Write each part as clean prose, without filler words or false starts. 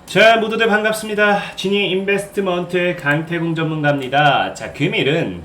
자, 모두들 반갑습니다. 지니 인베스트먼트 강태공 전문가입니다. 자, 금일은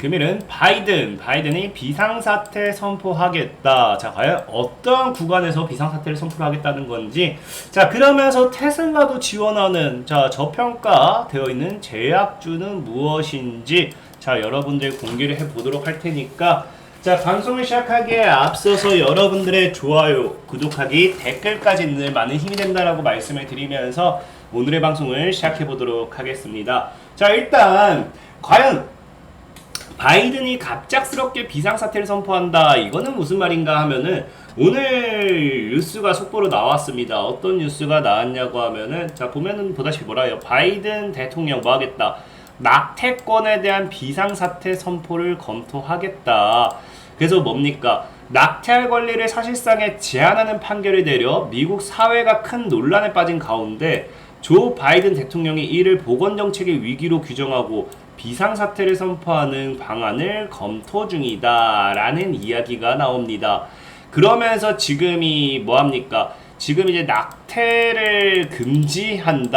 바이든이 비상사태 선포하겠다. 자, 과연 어떤 구간에서 비상사태를 선포하겠다는 건지. 자, 그러면서 테슬라도 지원하는 저평가 되어 있는 제약주는 무엇인지. 자, 여러분들 공개를 해보도록 할 테니까. 자, 방송을 시작하기에 앞서서 여러분들의 좋아요, 구독하기, 댓글까지 늘 많은 힘이 된다라고 말씀을 드리면서 오늘의 방송을 시작해 보도록 하겠습니다. 자, 일단 과연 바이든이 갑작스럽게 비상사태를 선포한다. 이거는 무슨 말인가 하면은 오늘 뉴스가 속보로 나왔습니다. 어떤 뉴스가 나왔냐고 하면은 자, 보면은 보다시피 뭐라요? 바이든 대통령 뭐 하겠다? 낙태권에 대한 비상사태 선포를 검토하겠다. 그래서 뭡니까? 낙태할 권리를 사실상에 제한하는 판결을 내려 미국 사회가 큰 논란에 빠진 가운데 조 바이든 대통령이 이를 보건정책의 위기로 규정하고 비상사태를 선포하는 방안을 검토 중이다라는 이야기가 나옵니다. 그러면서 지금이 뭐합니까? 지금 이제 낙태를 금지하는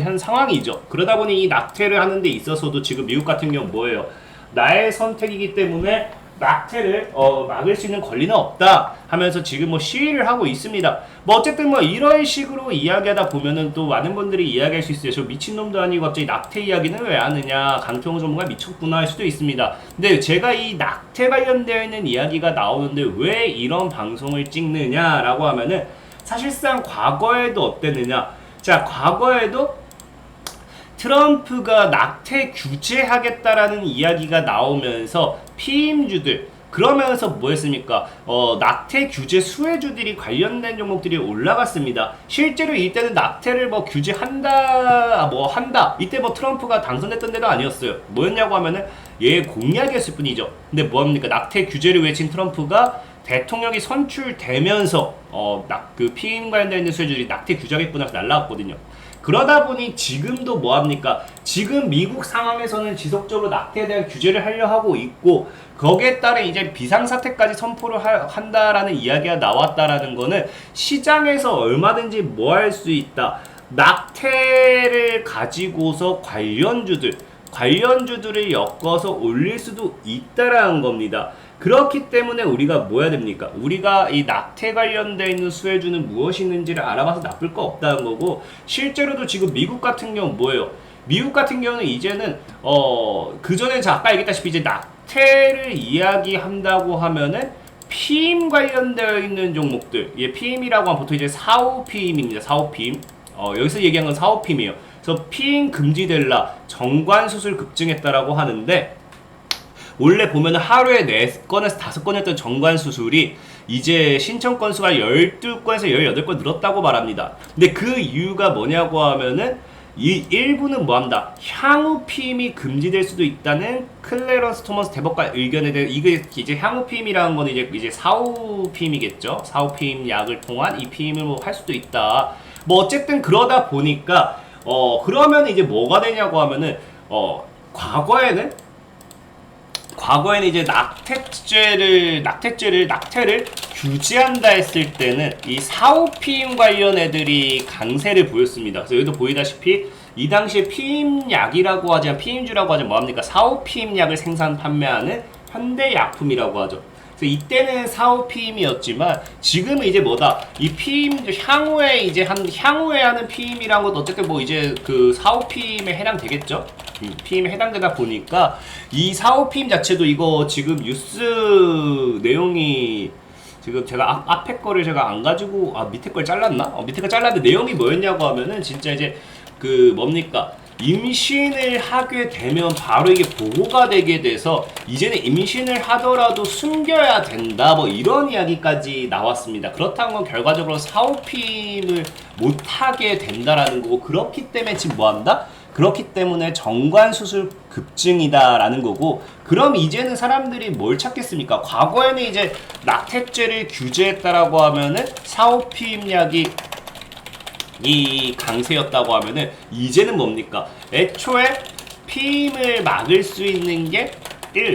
현 상황이죠. 그러다 보니 이 낙태를 하는 데 있어서도 지금 미국 같은 경우 뭐예요? 나의 선택이기 때문에 낙태를 막을 수 있는 권리는 없다 하면서 지금 뭐 시위를 하고 있습니다. 뭐 어쨌든 뭐 이런 식으로 이야기하다 보면은 또 많은 분들이 이야기할 수 있어요. 저 미친놈도 아니고 갑자기 낙태 이야기는 왜 하느냐, 강태공 전문가 미쳤구나 할 수도 있습니다. 근데 제가 이 낙태 관련되어 있는 이야기가 나오는데 왜 이런 방송을 찍느냐라고 하면은 사실상 과거에도 어땠느냐. 자, 과거에도 트럼프가 낙태 규제하겠다라는 이야기가 나오면서 피임주들 그러면서 뭐 했습니까? 낙태 규제 수혜주들이 관련된 종목들이 올라갔습니다. 실제로 이때는 낙태를 뭐 규제한다 이때 뭐 트럼프가 당선됐던 데도 아니었어요. 뭐였냐고 하면은 얘 공약이었을 뿐이죠. 근데 뭐합니까? 낙태 규제를 외친 트럼프가 대통령이 선출되면서 그 피임 관련된 수혜주들이 낙태 규제하겠구나 해서 날라왔거든요. 그러다 보니 지금도 뭐합니까? 지금 미국 상황에서는 지속적으로 낙태에 대한 규제를 하려 하고 있고 거기에 따른 이제 비상사태까지 선포를 한다라는 이야기가 나왔다라는 거는 시장에서 얼마든지 뭐 할 수 있다. 낙태를 가지고서 관련주들을 엮어서 올릴 수도 있다라는 겁니다. 그렇기 때문에 우리가 뭐 해야 됩니까? 우리가 이 낙태 관련되어 있는 수혜주는 무엇이 있는지를 알아봐서 나쁠 거 없다는 거고, 실제로도 지금 미국 같은 경우는 뭐예요? 미국 같은 경우는 이제는 그전에 아까 얘기했다시피 이제 낙태를 이야기한다고 하면은 피임 관련되어 있는 종목들, 피임이라고 하면 보통 이제 사후피임입니다. 사후피임. 여기서 얘기한 건 사후피임이에요. 그래서 피임 금지될라, 정관수술 급증했다라고 하는데, 원래 보면 하루에 4건에서 5건이었던 정관수술이 이제 신청 건수가 12건에서 18건 늘었다고 말합니다. 근데 그 이유가 뭐냐고 하면은 이 일부는 뭐한다? 향후 피임이 금지될 수도 있다는 클래런스 토머스 대법관 의견에 대해 이게 이제 향후 피임이라는 건 이제 사후 피임이겠죠. 사후 피임 약을 통한 이 피임을 뭐 할 수도 있다. 뭐 어쨌든 그러다 보니까 그러면 이제 뭐가 되냐고 하면은 과거에는 이제 낙태를 규제한다 했을 때는 이 사후 피임 관련 애들이 강세를 보였습니다. 그래서 여기도 보이다시피 이 당시에 피임약이라고 하지 피임주라고 하지 뭐합니까? 사후 피임약을 생산 판매하는 현대약품이라고 하죠. 그래서 이때는 사후 피임이었지만 지금은 이제 뭐다? 이 피임주 향후에 하는 피임이란 것도 어쨌든 뭐 이제 그 사후 피임에 해당되겠죠? 피임에 해당되다 보니까 이 사후 피임 자체도 이거 지금 뉴스 내용이 지금 제가 앞에 거를 제가 안 가지고 밑에 걸 잘랐나? 밑에 걸 잘랐는데 내용이 뭐였냐고 하면은 진짜 이제 그 뭡니까? 임신을 하게 되면 바로 이게 보고가 되게 돼서 이제는 임신을 하더라도 숨겨야 된다 뭐 이런 이야기까지 나왔습니다. 그렇다는 건 결과적으로 사후피임을 못하게 된다라는 거고, 그렇기 때문에 지금 뭐한다? 그렇기 때문에 정관수술 급증이다라는 거고, 그럼 이제는 사람들이 뭘 찾겠습니까? 과거에는 이제 낙태죄를 규제했다라고 하면은 사후피임약이 이 강세였다고 하면은 이제는 뭡니까? 애초에 피임을 막을 수 있는 게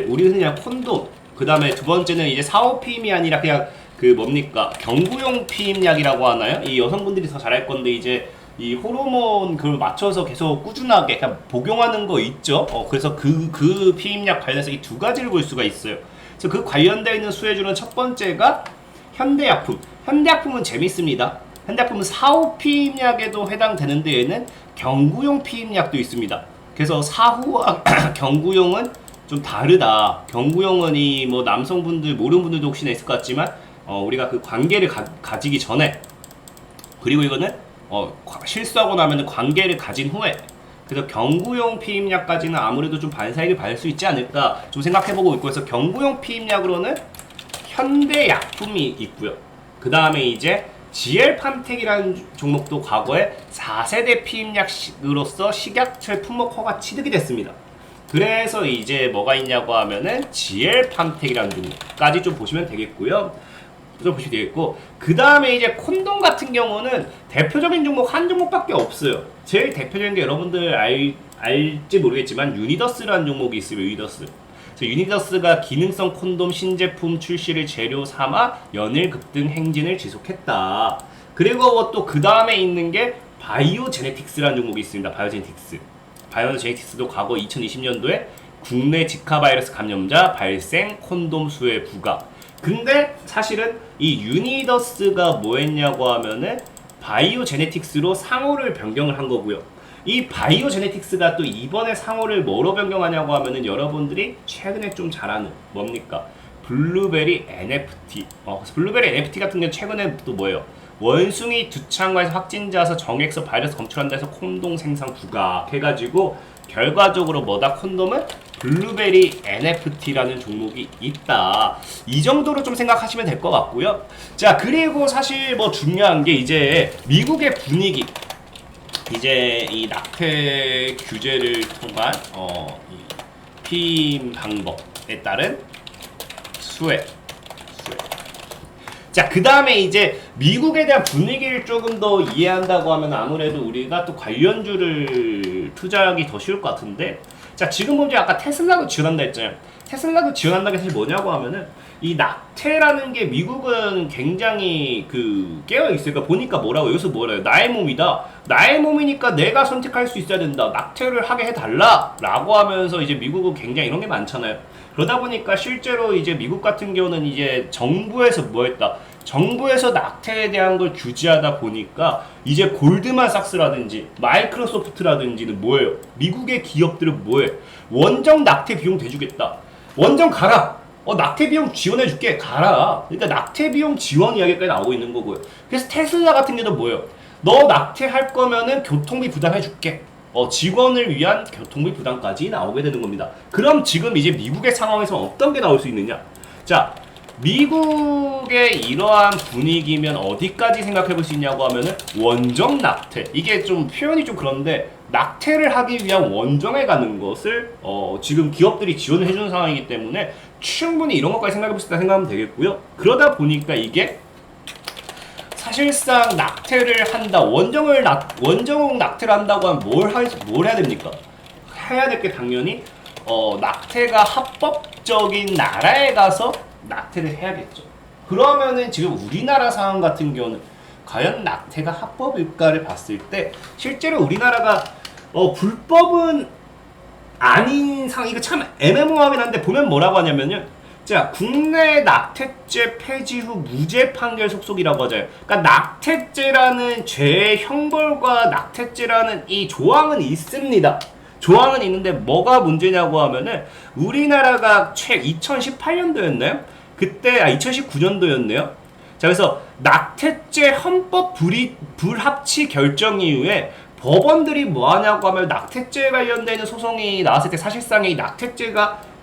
우리는 그냥 콘돔, 그 다음에 두 번째는 이제 사후 피임이 아니라 그냥 그 뭡니까? 경구용 피임약이라고 하나요? 이 여성분들이 더 잘할 건데 이제 이 호르몬 그걸 맞춰서 계속 꾸준하게 그냥 복용하는 거 있죠. 그래서 그 피임약 관련해서 이 두 가지를 볼 수가 있어요. 그래서 그 관련되어 있는 수혜주는 첫 번째가 현대약품. 현대약품은 재밌습니다. 현대약품은 4호 피임약에도 해당되는데 얘는 경구용 피임약도 있습니다. 그래서 4호와 경구용은 좀 다르다. 경구용은 이 뭐 남성분들 모르는 분들도 혹시나 있을 것 같지만 우리가 그 관계를 가지기 전에, 그리고 이거는 실수하고 나면 관계를 가진 후에, 그래서 경구용 피임약까지는 아무래도 좀 반사익을 받을 수 있지 않을까 좀 생각해보고 있고, 그래서 경구용 피임약으로는 현대약품이 있고요. 그 다음에 이제 GL팜텍이라는 종목도 과거에 4세대 피임약으로서 식약처의 품목 허가 취득이 됐습니다. 그래서 이제 뭐가 있냐고 하면은 GL팜텍이라는 종목까지 좀 보시면 되겠고요. 좀 보시면 되겠고, 그 다음에 이제 콘돔 같은 경우는 대표적인 종목 한 종목밖에 없어요. 제일 대표적인 게 여러분들 알지 모르겠지만 유니더스라는 종목이 있어요. 유니더스. 유니더스가 기능성 콘돔 신제품 출시를 재료 삼아 연일 급등 행진을 지속했다. 그리고 또 그 다음에 있는 게 바이오제네틱스라는 종목이 있습니다. 바이오제네틱스도 과거 2020년도에 국내 지카 바이러스 감염자 발생 콘돔 수혜 부과. 근데 사실은 이 유니더스가 뭐 했냐고 하면은 바이오제네틱스로 상호를 변경을 한 거고요. 이 바이오제네틱스가 또 이번에 상호를 뭐로 변경하냐고 하면은 여러분들이 최근에 좀 잘 아는 뭡니까? 블루베리 NFT. 블루베리 NFT 같은 경우는 최근에 또 뭐예요? 원숭이 두창과에서 확진자서 정액서 바이러스 검출한다 해서 콘돔 생산 부각해가지고 결과적으로 뭐다? 콘돔은 블루베리 NFT라는 종목이 있다. 이 정도로 좀 생각하시면 될 것 같고요. 자, 그리고 사실 뭐 중요한 게 이제 미국의 분위기. 이제 이 낙태 규제를 통한 이 피임 방법에 따른 수혜. 자, 그 다음에 이제 미국에 대한 분위기를 조금 더 이해한다고 하면 아무래도 우리가 또 관련주를 투자하기 더 쉬울 것 같은데, 자, 지금 보면 아까 테슬라도 지원한다 했잖아요. 테슬라도 지원한다는 게 사실 뭐냐고 하면은 이 낙태라는 게 미국은 굉장히 깨어 있으니까 보니까 뭐라고, 여기서 뭐래요? 나의 몸이다. 나의 몸이니까 내가 선택할 수 있어야 된다. 낙태를 하게 해달라. 라고 하면서 이제 미국은 굉장히 이런 게 많잖아요. 그러다 보니까 실제로 이제 미국 같은 경우는 이제 정부에서 뭐 했다? 정부에서 낙태에 대한 걸 규제하다 보니까 이제 골드만삭스라든지 마이크로소프트라든지는 뭐예요? 미국의 기업들은 뭐예요? 원정 낙태 비용 대주겠다. 원정 가라. 낙태 비용 지원해줄게. 가라. 그러니까 낙태 비용 지원 이야기까지 나오고 있는 거고요. 그래서 테슬라 같은 경우도 뭐예요? 너 낙태할 거면은 교통비 부담해줄게. 직원을 위한 교통비 부담까지 나오게 되는 겁니다. 그럼 지금 이제 미국의 상황에서 어떤 게 나올 수 있느냐? 자, 미국의 이러한 분위기면 어디까지 생각해 볼 수 있냐고 하면은 원정 낙태. 이게 좀 표현이 좀 그런데 낙태를 하기 위한 원정에 가는 것을 지금 기업들이 지원을 해주는 상황이기 때문에 충분히 이런 것까지 생각해 볼 수 있다 생각하면 되겠고요. 그러다 보니까 이게 사실상 낙태를 한다, 원정 낙태를 한다고 하면 뭘 해야 됩니까? 해야 될 게 당연히 낙태가 합법적인 나라에 가서 낙태를 해야겠죠. 그러면은 지금 우리나라 상황 같은 경우는 과연 낙태가 합법일까를 봤을 때 실제로 우리나라가 불법은 아닌 상황, 이거 참 애매모호하긴 한데 보면 뭐라고 하냐면요. 자, 국내 낙태죄 폐지 후 무죄 판결 속속이라고 하죠. 그러니까 낙태죄라는 죄의 형벌과 낙태죄라는 이 조항은 있습니다. 조항은 있는데 뭐가 문제냐고 하면은 우리나라가 2018년도였나요? 그때 2019년도였네요. 자, 그래서 낙태죄 헌법 불합치 결정 이후에 법원들이 뭐 하냐고 하면 낙태죄 관련되는 소송이 나왔을 때 사실상 이 낙태죄가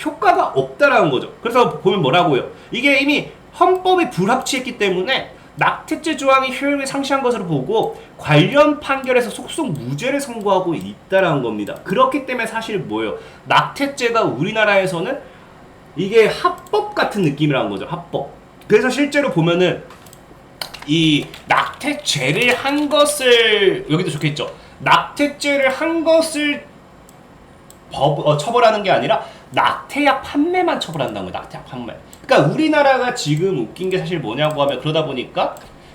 효과가 없다라는 거죠. 그래서 보면 뭐라고요? 이게 이미 헌법이 불합치했기 때문에 낙태죄 조항이 효력을 상실한 것으로 보고 관련 판결에서 속속 무죄를 선고하고 있다라는 겁니다. 그렇기 때문에 사실 뭐예요? 낙태죄가 우리나라에서는 이게 합법 같은 느낌이라는 거죠. 합법. 그래서 실제로 보면은 이 낙태죄를 한 것을, 여기도 적혀있죠. 낙태죄를 한 것을 처벌하는 게 아니라 낙태약 판매만 처벌한다는 거예요. 낙태약 판매. 그러니까 우리나라가 지금 웃긴 게 사실 뭐냐고 하면 그러다 보니까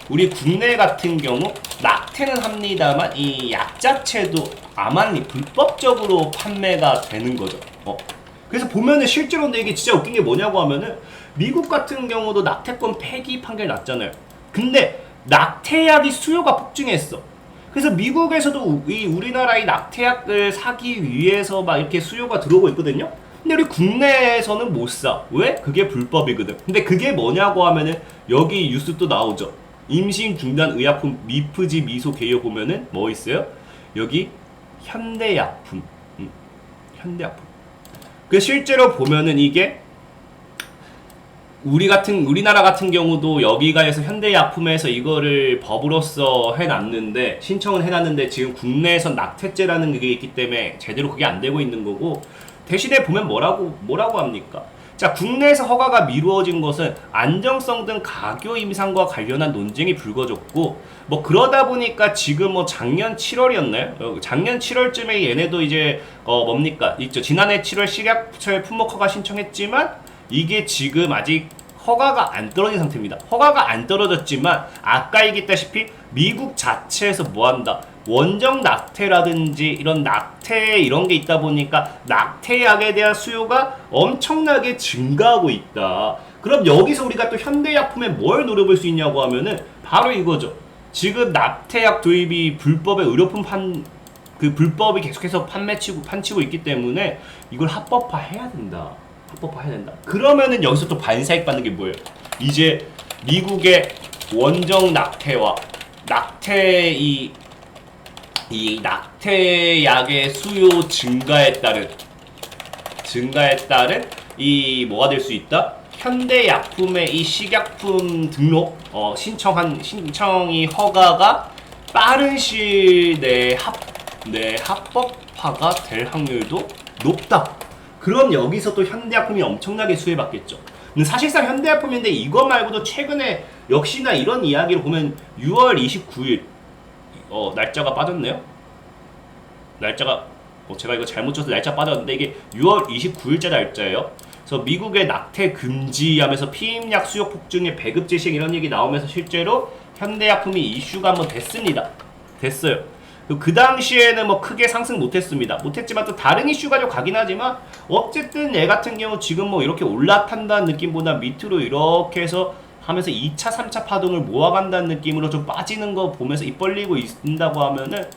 우리 국내 같은 경우 낙태는 합니다만 이 약 자체도 암암리 불법적으로 판매가 되는 거죠. 그래서 보면은 실제로 근데 이게 진짜 웃긴 게 뭐냐고 하면은 미국 같은 경우도 낙태권 폐기 판결 났잖아요. 근데 낙태약이 수요가 폭증했어. 그래서 미국에서도 우리나라의 낙태약을 사기 위해서 막 이렇게 수요가 들어오고 있거든요. 근데 우리 국내에서는 못 사. 왜? 그게 불법이거든. 근데 그게 뭐냐고 하면은 여기 뉴스 또 나오죠. 임신 중단 의약품 미프지 미소 개요 보면은 뭐 있어요? 여기 현대약품. 현대약품. 그 실제로 보면은 이게 우리나라 같은 경우도 여기가에서 현대약품에서 이거를 법으로서 해놨는데 신청은 해놨는데 지금 국내에서 낙태죄라는 게 있기 때문에 제대로 그게 안 되고 있는 거고 대신에 보면 뭐라고 합니까? 자, 국내에서 허가가 미루어진 것은 안정성 등 가교 임상과 관련한 논쟁이 불거졌고 뭐 그러다 보니까 지금 뭐 작년 7월이었나요? 작년 7월쯤에 얘네도 이제 뭡니까? 있죠. 지난해 7월 식약처에 품목 허가 신청했지만 이게 지금 아직 허가가 안 떨어진 상태입니다. 허가가 안 떨어졌지만 아까 얘기했다시피 미국 자체에서 뭐한다? 원정 낙태라든지 이런 낙태 이런 게 있다 보니까 낙태약에 대한 수요가 엄청나게 증가하고 있다. 그럼 여기서 우리가 또 현대약품에 뭘 노려볼 수 있냐고 하면은 바로 이거죠. 지금 낙태약 도입이 불법의 의료품 그 불법이 계속해서 판치고 있기 때문에 이걸 합법화 해야 된다. 합법화해야 된다. 그러면은 여기서 또 반사익 받는 게 뭐예요? 이제 미국의 원정 낙태와 이 낙태약의 수요 증가에 따른 이 뭐가 될 수 있다? 현대약품의 이 식약품 등록 신청이 허가가 빠른 시일 내에 합법화가 될 확률도 높다. 그럼 여기서 또 현대약품이 엄청나게 수혜받겠죠. 근데 사실상 현대약품인데 이거 말고도 최근에 역시나 이런 이야기를 보면 6월 29일 날짜가 빠졌네요. 날짜가 제가 이거 잘못 쳐서 날짜 빠졌는데 이게 6월 29일자 날짜예요. 그래서 미국의 낙태 금지하면서 피임약 수요 폭증의 배급제 시행 이런 얘기 나오면서 실제로 현대약품이 이슈가 한번 됐어요. 그 당시에는 뭐 크게 상승 못했지만 또 다른 이슈 가지고 가긴 하지만 어쨌든 얘 같은 경우 지금 뭐 이렇게 올라탄다는 느낌보다 밑으로 이렇게 해서 하면서 2차, 3차 파동을 모아간다는 느낌으로 좀 빠지는 거 보면서 입 벌리고 있다고 하면은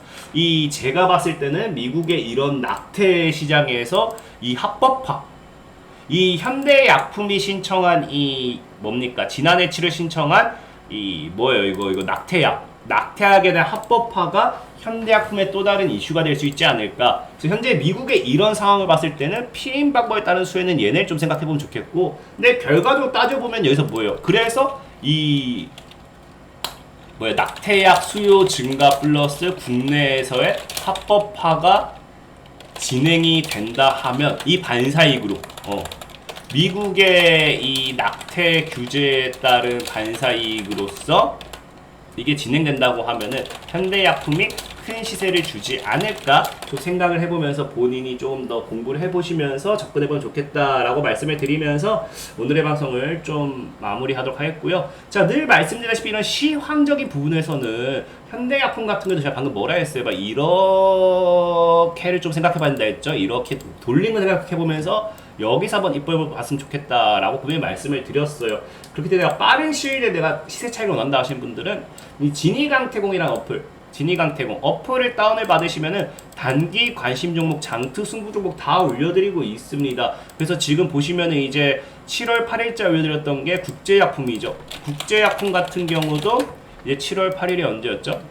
제가 봤을 때는 미국의 이런 낙태 시장에서 이 합법화 이 현대약품이 신청한 지난해 7월 신청한 이거 낙태약에 대한 합법화가 현대약품의 또 다른 이슈가 될 수 있지 않을까. 그래서 현재 미국의 이런 상황을 봤을 때는 피임 방법에 따른 수혜는 얘네를 좀 생각해보면 좋겠고, 근데 결과적으로 따져보면 여기서 뭐예요? 그래서 낙태약 수요 증가 플러스 국내에서의 합법화가 진행이 된다 하면 이 반사이익으로 미국의 이 낙태 규제에 따른 반사이익으로서 이게 진행된다고 하면은 현대약품이 큰 시세를 주지 않을까 또 생각을 해보면서 본인이 좀 더 공부를 해보시면서 접근해보면 좋겠다라고 말씀을 드리면서 오늘의 방송을 좀 마무리하도록 하겠고요. 자, 늘 말씀드렸다시피 이런 시황적인 부분에서는 현대약품 같은 경우도 제가 방금 뭐라 했어요? 막 이렇게를 좀 생각해봤는다 했죠. 이렇게 돌림을 생각해보면서 여기서 한번 입벌을 봤으면 좋겠다라고 분명히 말씀을 드렸어요. 그렇기 때문에 내가 빠른 시일에 내가 시세 차익을 원한다 하시는 분들은 이 진이강태공이라는 진이강태공 어플을 다운을 받으시면은 단기 관심 종목, 장투 승부 종목 다 올려드리고 있습니다. 그래서 지금 보시면은 이제 7월 8일자 올려드렸던 게 국제약품이죠. 국제약품 같은 경우도 이제 7월 8일이 언제였죠?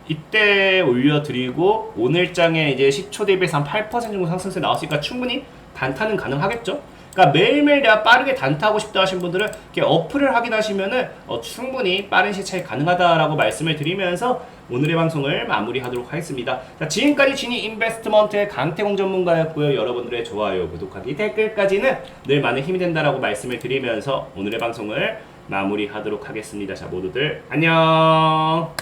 이때 올려드리고 오늘장에 이제 시초 대비해서 한 8% 정도 상승세 나왔으니까 충분히 단타는 가능하겠죠? 그러니까 매일매일 내가 빠르게 단타하고 싶다 하신 분들은 이렇게 어플을 확인하시면은 충분히 빠른 시차에 가능하다라고 말씀을 드리면서 오늘의 방송을 마무리하도록 하겠습니다. 자, 지금까지 진이 인베스트먼트의 강태공 전문가였고요. 여러분들의 좋아요, 구독하기, 댓글까지는 늘 많은 힘이 된다라고 말씀을 드리면서 오늘의 방송을 마무리하도록 하겠습니다. 자, 모두들 안녕.